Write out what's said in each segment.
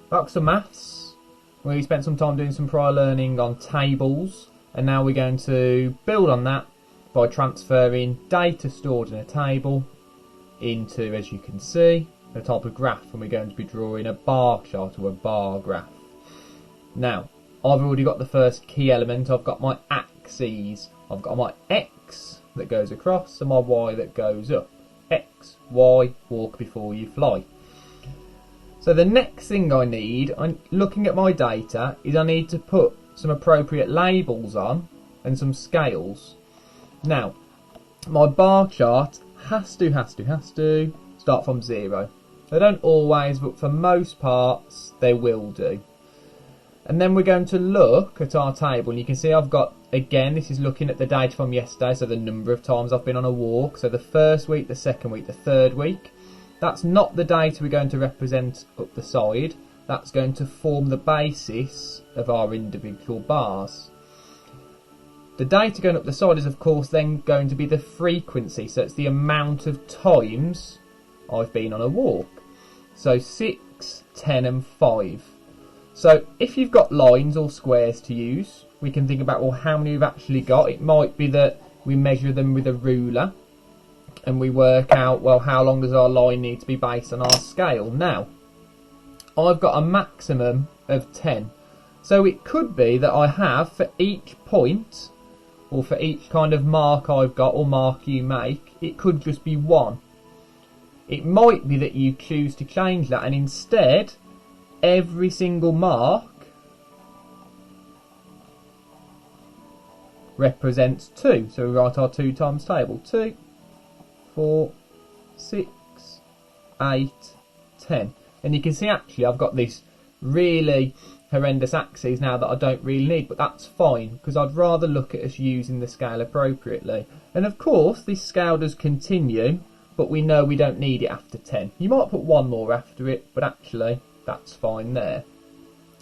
Back to maths. We spent some time doing some prior learning on tables, and now we're going to build on that by transferring data stored in a table into, as you can see, a type of graph, and we're going to be drawing a bar chart or a bar graph. Now, I've already got the first key element. I've got my axes. I've got my X that goes across and my Y that goes up. X, Y, walk before you fly. So the next thing I need, I'm looking at my data, is I need to put some appropriate labels on and some scales. Now, my bar chart has to start from 0. They don't always, but for most parts they will do. And then we're going to look at our table, and you can see I've got, again, this is looking at the data from yesterday, so the number of times I've been on a walk, so the first week, the second week, the third week. That's not the data we're going to represent up the side. That's going to form the basis of our individual bars. The data going up the side is, of course, then going to be the frequency. So it's the amount of times I've been on a walk. So 6, 10 and 5. So if you've got lines or squares to use, we can think about, well, how many we've actually got. It might be that we measure them with a ruler, and we work out, well, how long does our line need to be based on our scale. Now, I've got a maximum of 10. So it could be that I have, for each point, or for each kind of mark I've got, or mark you make, it could just be 1. It might be that you choose to change that, and instead, every single mark represents 2. So we write our 2 times table. 2, 4, 6, 8, 10. And you can see actually I've got this really horrendous axes now that I don't really need, but that's fine because I'd rather look at us using the scale appropriately. And of course this scale does continue, but we know we don't need it after 10. You might put one more after it, but actually that's fine there.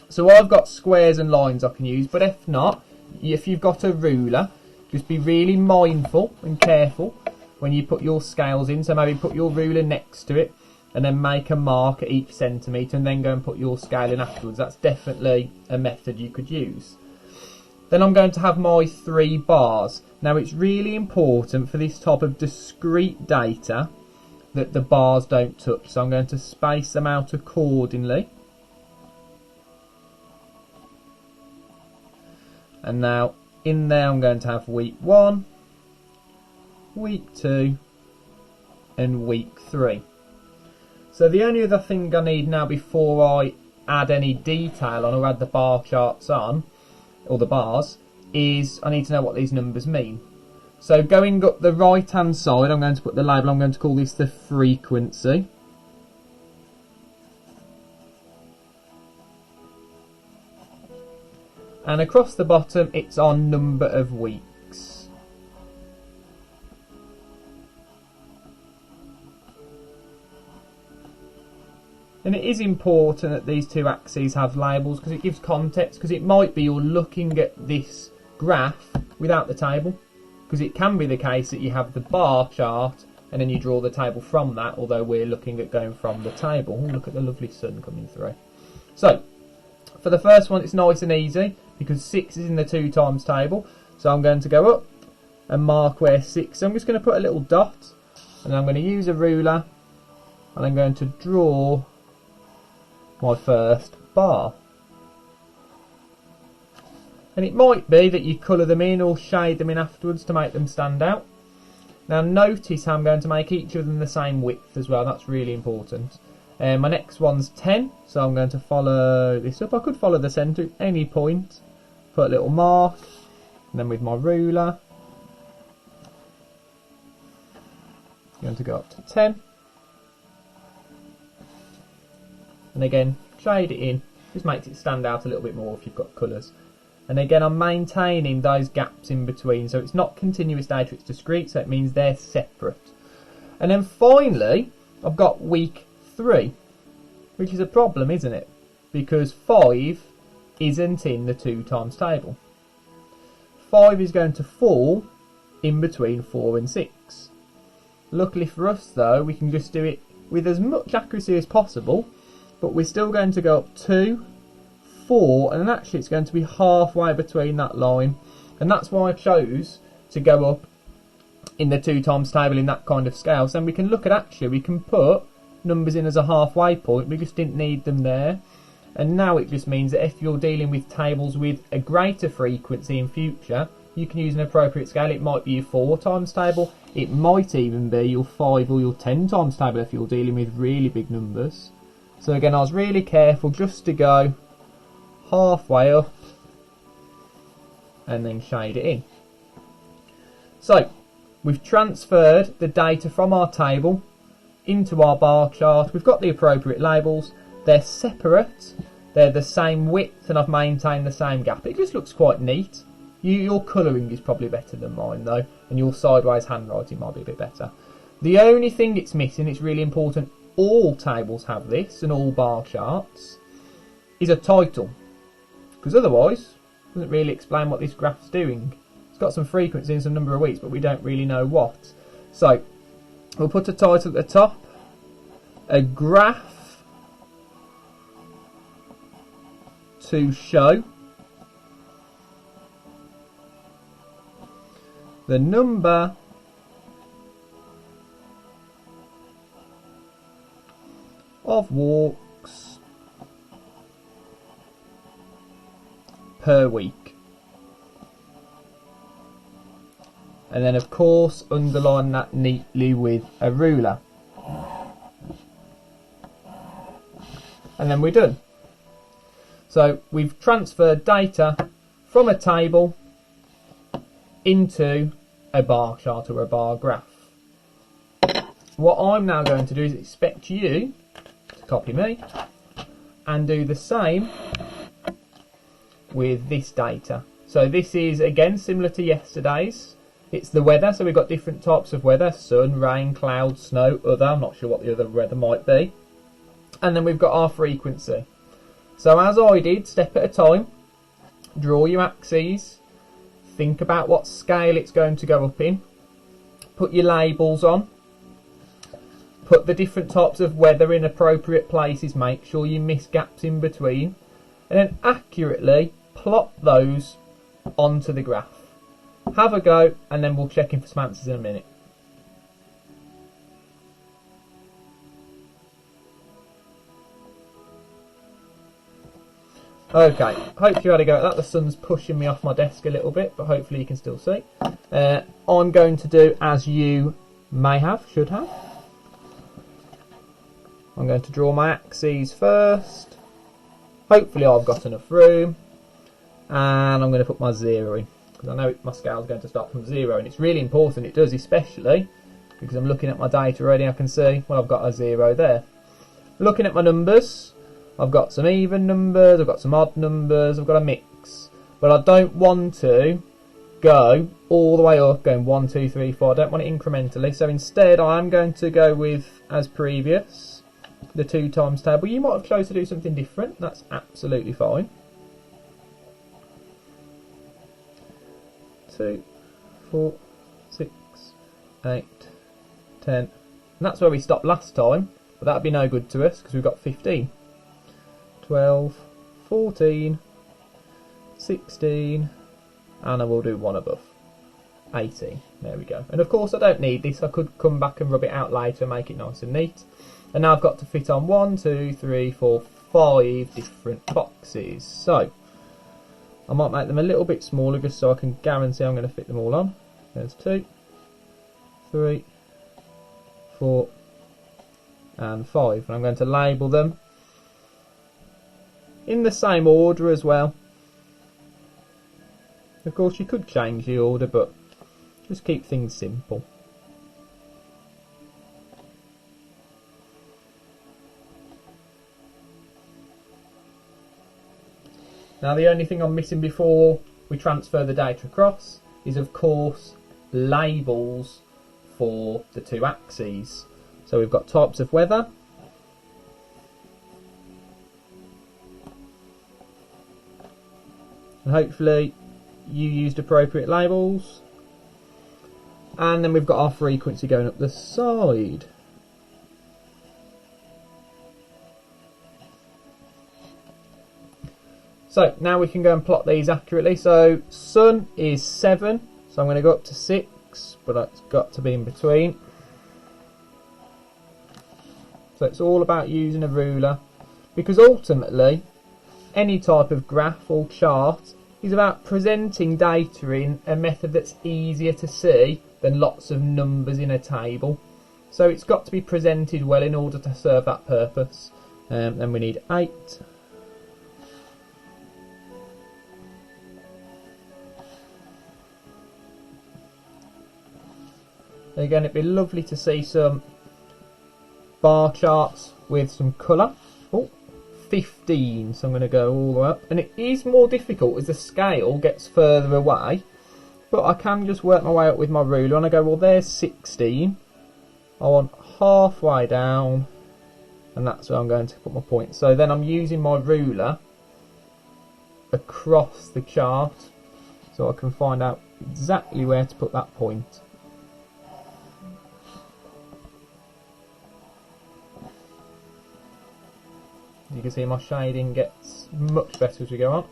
So I've got squares and lines I can use, but if not, if you've got a ruler, just be really mindful and careful when you put your scales in. So maybe put your ruler next to it and then make a mark at each centimetre and then go and put your scale in afterwards. That's definitely a method you could use. Then I'm going to have my 3 bars. Now it's really important for this type of discrete data that the bars don't touch. So I'm going to space them out accordingly. And now in there I'm going to have week 1, week 2 and week 3. So the only other thing I need now before I add any detail on or add the bar charts on, or the bars, is I need to know what these numbers mean. So going up the right hand side, I'm going to put the label, I'm going to call this the frequency. And across the bottom it's our number of weeks. And it is important that these 2 axes have labels because it gives context, because it might be you're looking at this graph without the table, because it can be the case that you have the bar chart and then you draw the table from that, although we're looking at going from the table. Oh, look at the lovely sun coming through. So for the first one it's nice and easy because 6 is in the 2 times table, so I'm going to go up and mark where 6. So I'm just going to put a little dot and I'm going to use a ruler and I'm going to draw my first bar. And it might be that you colour them in or shade them in afterwards to make them stand out. Now notice how I'm going to make each of them the same width as well. That's really important. My next one's 10, so I'm going to follow this up. I could follow the centre at any point, put a little mark, and then with my ruler I'm going to go up to 10. And again, shade it in, just makes it stand out a little bit more if you've got colours. And again, I'm maintaining those gaps in between, so it's not continuous data, it's discrete, so it means they're separate. And then finally, I've got week 3, which is a problem, isn't it? Because 5 isn't in the 2 times table. 5 is going to fall in between 4 and 6. Luckily for us though, we can just do it with as much accuracy as possible, but we're still going to go up 2, 4, and then actually it's going to be halfway between that line, and that's why I chose to go up in the 2 times table in that kind of scale. So then we can look at, actually we can put numbers in as a halfway point, we just didn't need them there. And now it just means that if you're dealing with tables with a greater frequency in future, you can use an appropriate scale. It might be your 4 times table, it might even be your 5 or your 10 times table if you're dealing with really big numbers. So again, I was really careful just to go halfway up and then shade it in. So we've transferred the data from our table into our bar chart. We've got the appropriate labels, they're separate, they're the same width, and I've maintained the same gap. It just looks quite neat. Your colouring is probably better than mine though, and your sideways handwriting might be a bit better. The only thing it's missing, it's really important, all tables have this and all bar charts, is a title, because otherwise it doesn't really explain what this graph's doing. It's got some frequency and some number of weeks, but we don't really know what. So we'll put a title at the top, a graph to show the number of walks per week. And then of course underline that neatly with a ruler. And then we're done. So we've transferred data from a table into a bar chart or a bar graph. What I'm now going to do is expect you to copy me and do the same with this data. So this is again similar to yesterday's. It's the weather, so we've got different types of weather: sun, rain, cloud, snow, other. I'm not sure what the other weather might be. And then we've got our frequency. So as I did, step at a time, draw your axes, think about what scale it's going to go up in, put your labels on, put the different types of weather in appropriate places, make sure you miss gaps in between, and then accurately plot those onto the graph. Have a go, and then we'll check in for some answers in a minute. Okay, hopefully you had a go at that. The sun's pushing me off my desk a little bit, but hopefully you can still see. I'm going to do as you may have, should have. I'm going to draw my axes first. Hopefully I've got enough room. And I'm going to put my 0 in, because I know my scale is going to start from 0, and it's really important it does, especially because I'm looking at my data already. I can see, well, I've got a 0 there. Looking at my numbers, I've got some even numbers, I've got some odd numbers, I've got a mix. But I don't want to go all the way up, going 1, 2, 3, 4. I don't want it incrementally. So instead, I am going to go with, as previous, the 2 times table. You might have chosen to do something different. That's absolutely fine. 2, 4, 6, 8, 10. And that's where we stopped last time. But that'd be no good to us because we've got 15. 12, 14, 16, and I will do one above. 18. There we go. And of course I don't need this. I could come back and rub it out later and make it nice and neat. And now I've got to fit on 1, 2, 3, 4, 5 different boxes. So I might make them a little bit smaller just so I can guarantee I'm going to fit them all on. There's 2, 3, 4, and 5. And I'm going to label them in the same order as well. Of course you could change the order, but just keep things simple. Now the only thing I'm missing before we transfer the data across is of course labels for the 2 axes. So we've got types of weather, and hopefully you used appropriate labels. And then we've got our frequency going up the side. So now we can go and plot these accurately. So sun is 7, so I'm going to go up to 6, but it's got to be in between. So it's all about using a ruler, because ultimately any type of graph or chart is about presenting data in a method that's easier to see than lots of numbers in a table. So it's got to be presented well in order to serve that purpose. Then we need 8. Again, it'd be lovely to see some bar charts with some colour. Oh, 15, so I'm going to go all the way up. And it is more difficult as the scale gets further away, but I can just work my way up with my ruler, and I go, well, there's 16. I want halfway down, and that's where I'm going to put my point. So then I'm using my ruler across the chart so I can find out exactly where to put that point. You can see my shading gets much better as we go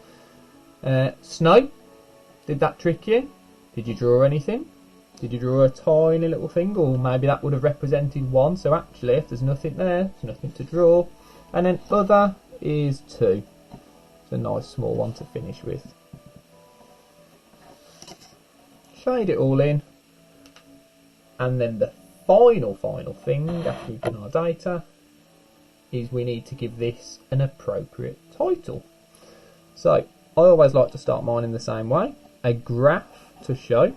on. Snow, did that trick you? Did you draw anything? Did you draw a tiny little thing? Or maybe that would have represented 1. So actually, if there's nothing there, there's nothing to draw. And then other is 2. It's a nice small one to finish with. Shade it all in. And then the final thing after we've done our data is we need to give this an appropriate title. So I always like to start mine in the same way. A graph to show.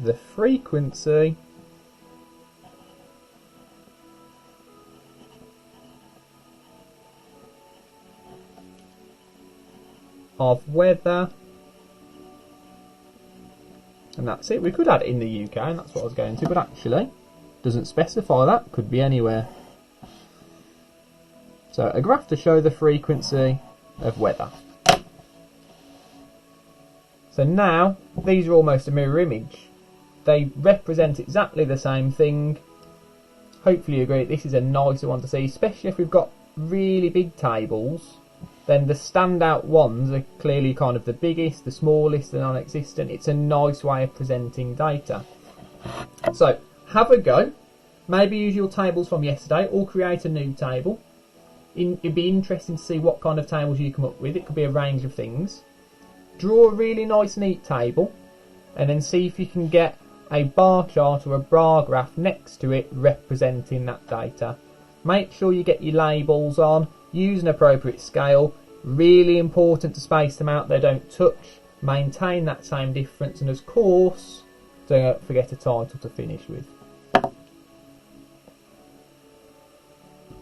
The frequency of weather. And that's it. We could add in the UK, and that's what I was going to, but actually doesn't specify that. Could be anywhere. So a graph to show the frequency of weather. So now these are almost a mirror image. They represent exactly the same thing. Hopefully you agree this is a nicer one to see, especially if we've got really big tables. Then the standout ones are clearly kind of the biggest, the smallest, the non-existent. It's a nice way of presenting data. So have a go. Maybe use your tables from yesterday or create a new table. It'd be interesting to see what kind of tables you come up with. It could be a range of things. Draw a really nice neat table and then see if you can get a bar chart or a bar graph next to it representing that data. Make sure you get your labels on. Use an appropriate scale. Really important to space them out, they don't touch. Maintain that same difference, and of course, don't forget a title to finish with.